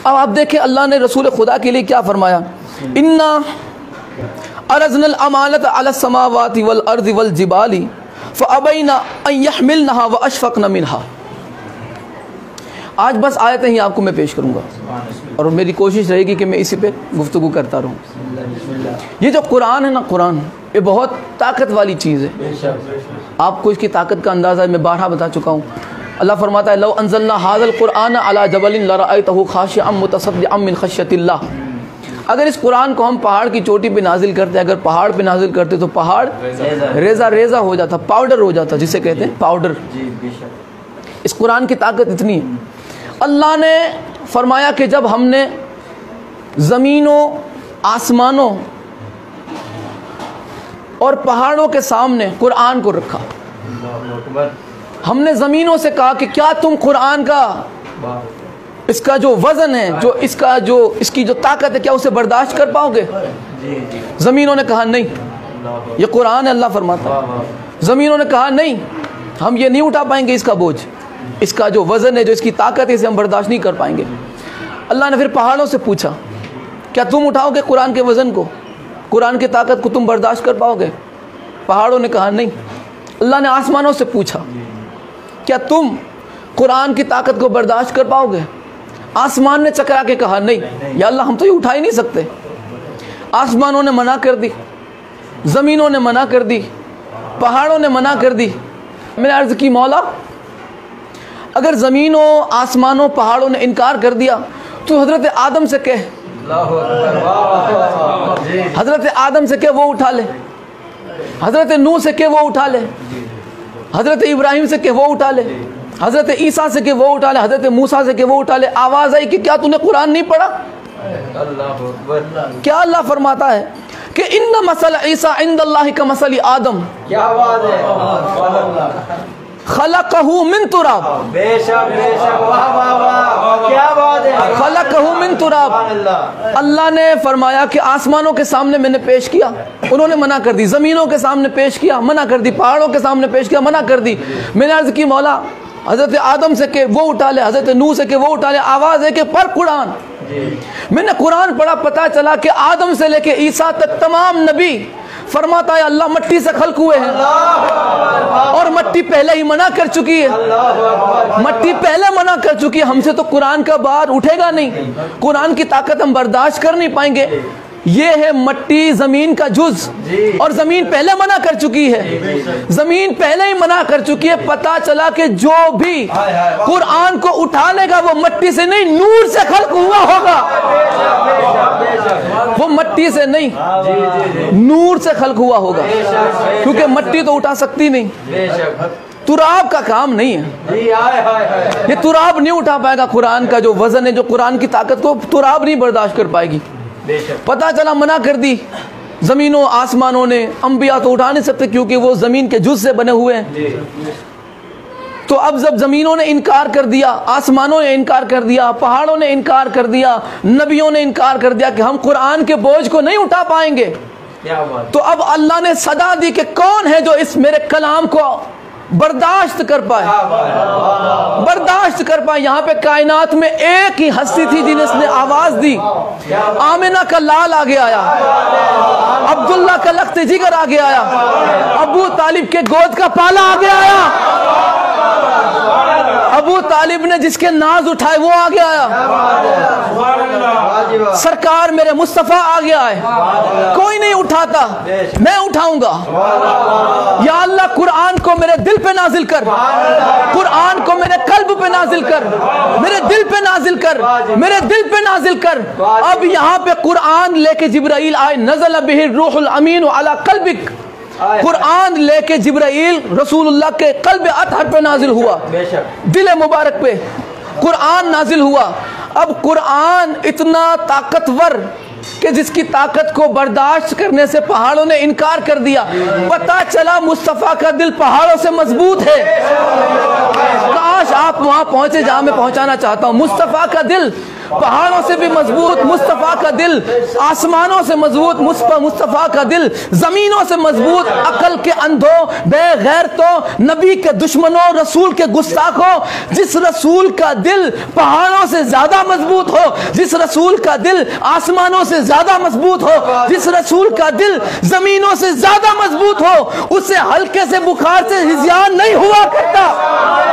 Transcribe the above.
اب آپ دیکھیں اللہ نے رسول خدا کے لیے کیا فرمایا، انا ارزنا الامانۃ علی السماوات والارض والجبال فابین ان یحملنها واشفقن منها۔ آج بس آیتیں ہی آپ کو میں پیش کروں گا اور میری کوشش رہے گی کہ میں اسی پہ گفتگو کرتا رہوں۔ یہ جو قرآن ہے نا، قرآن یہ بہت طاقت والی چیز ہے، آپ کو اس کی طاقت کا اندازہ میں بارہا بتا چکا ہوں۔ اللہ فرماتا ہے لو انزلنا هذا القرآن على جبل لرأيته خاشعا متصدعا من خشیۃ اللہ۔ اگر اس قرآن کو ہم پہاڑ کی چوٹی پہ نازل کرتے، اگر پہاڑ پہ نازل کرتے تو پہاڑ ریزہ ریزہ ہو جاتا، پاؤڈر ہو جاتا، جسے کہتے ہیں پاؤڈر۔ اس قرآن کی طاقت اتنی ہے۔ اللہ نے فرمایا کہ جب ہم نے زمینوں، آسمانوں اور پہاڑوں کے سامنے قرآن کو رکھا، ہم نے زمینوں سے کہا کہ کیا تم قرآن کا اس کا جو وزن ہے، جو اس کی جو طاقت ہے، کیا اسے برداشت کر پاؤ گے؟ زمینوں نے کہا نہیں، یہ قرآن ہے، اللہ فرماتا ہے۔ زمینوں نے کہا نہیں، ہم یہ نہیں اٹھا پائیں گے، اس کا بوجھ، اس کا جو وزن ہے، جو اس کی طاقت ہے، اسے ہم برداشت نہیں کر پائیں گے۔ اللہ نے پھر پہاڑوں سے پوچھا کیا تم اٹھاؤ گے قرآن کے وزن کو، قرآن کی طاقت کو تم برداشت کر پاؤ گے؟ پہاڑوں نے کہا نہیں۔ اللہ نے آسمانوں سے پوچھا کیا تم قرآن کی طاقت کو برداشت کر پاؤ گے؟ آسمان نے چکرا کے کہا نہیں، یا اللہ ہم تو یہ اٹھا ہی نہیں سکتے۔ آسمانوں نے منع کر دی، زمینوں نے منع کر دی، پہاڑوں نے منع کر دی۔ میں نے عرض کی مولا اگر زمینوں، آسمانوں، پہاڑوں نے انکار کر دیا تو حضرت آدم سے کہہ، حضرت آدم سے کہ وہ اٹھا لے، حضرت نوح سے کہ وہ اٹھا لے، حضرت ابراہیم سے کہ وہ اٹھا لے، حضرت عیسیٰ سے کہ وہ اٹھا لے، حضرت موسیٰ سے کہ وہ اٹھا لے۔ آواز آئی کہ کیا تو نے قرآن نہیں پڑھا؟ کیا اللہ فرماتا ہے کہ ان مثل عیسیٰ عند اللہ کمثل آدم، کیا بات ہے، خلقہ من تراب، بے شک بے شک، واہ واہ واہ، کیا بات ہے، خلقہ من تراب۔ اللہ نے فرمایا کہ آسمانوں کے سامنے میں نے پیش کیا، انہوں نے منع کر دی، زمینوں کے سامنے پیش کیا، منع کر دی، پہاڑوں کے سامنے پیش کیا، منع کر دی۔ میں نے عرض کی مولا حضرت آدم سے کہ وہ اٹھا لے، حضرت نوح سے کہ وہ اٹھا لے۔ آواز ہے کہ پڑھ قرآن۔ میں نے قرآن پڑھا، پتا چلا کہ آدم سے لے کے عیسیٰ تک تمام نبی، فرماتا ہے اللہ مٹی سے خلق ہوئے ہیں، اور مٹی پہلے ہی منع کر چکی ہے، مٹی پہلے منع کر چکی ہے۔ ہم سے تو قرآن کا بار اٹھے گا نہیں، قرآن کی طاقت ہم برداشت کر نہیں پائیں گے۔ یہ ہے مٹی زمین کا جز، اور زمین پہلے منع کر چکی ہے، زمین پہلے ہی منع کر چکی ہے۔ پتا چلا کہ جو بھی قرآن کو اٹھا لے گا وہ مٹی سے نہیں، نور سے خلق ہوا ہوگا، وہ مٹی سے نہیں نور سے خلق ہوا ہوگا، کیونکہ مٹی تو اٹھا سکتی نہیں، تراب کا کام نہیں ہے، یہ تراب نہیں اٹھا پائے گا۔ قرآن کا جو وزن ہے، جو قرآن کی طاقت کو تراب نہیں برداشت کر پائے گی۔ پتہ چلا منع کر دی زمینوں آسمانوں نے، انبیاء تو اٹھا نہیں سکتے کیونکہ وہ زمین کے جز سے بنے ہوئے ہیں۔ تو اب جب زمینوں نے انکار کر دیا، آسمانوں نے انکار کر دیا، پہاڑوں نے انکار کر دیا، نبیوں نے انکار کر دیا کہ ہم قرآن کے بوجھ کو نہیں اٹھا پائیں گے، تو اب اللہ نے صدا دی کہ کون ہے جو اس میرے کلام کو برداشت کر پائے، برداشت کر پائے۔ یہاں پہ کائنات میں ایک ہی ہستی تھی جس نے آواز دی، آمنہ کا لال آگے آیا، عبداللہ کا لخت جگر آگے آیا، ابو طالب کے گود کا پالا آگے آیا، ابو طالب نے جس کے ناز اٹھائے وہ آگے آیا، سرکار میرے مصطفیٰ آگے آئے۔ کوئی نہیں اٹھاتا، میں اٹھاؤں گا۔ یا اللہ قرآن کو میرے دل پہ نازل کر، قرآن کو میرے قلب پہ نازل کر، میرے دل پہ نازل کر، میرے دل پہ نازل کر۔ اب یہاں پہ قرآن لے کے جبرائیل آئے، نزل بہ الروح الامین علی قلبک، قرآن لے کے جبرائیل رسول اللہ کے قلب اطہر پہ نازل ہوا، دل مبارک پہ قرآن نازل ہوا۔ اب قرآن اتنا طاقتور کہ جس کی طاقت کو برداشت کرنے سے پہاڑوں نے انکار کر دیا، پتہ چلا مصطفیٰ کا دل پہاڑوں سے مضبوط ہے۔ کاش آپ وہاں پہنچے جہاں میں پہنچانا چاہتا ہوں۔ مصطفیٰ کا دل پہاڑوں سے بھی مضبوط، مصطفیٰ کا دل آسمانوں سے مضبوط، مصطفیٰ کا دل زمینوں سے مضبوط۔ عقل کے اندھوں، بے غیرتوں، نبی کے دشمنوں، رسول کے گستاخوں، جس رسول کا دل پہاڑوں سے زیادہ مضبوط ہو، جس رسول کا دل آسمانوں سے زیادہ مضبوط ہو، جس رسول کا دل زمینوں سے زیادہ مضبوط ہو، اسے ہلکے سے بخار سے ہذیان نہیں ہوا کرتا۔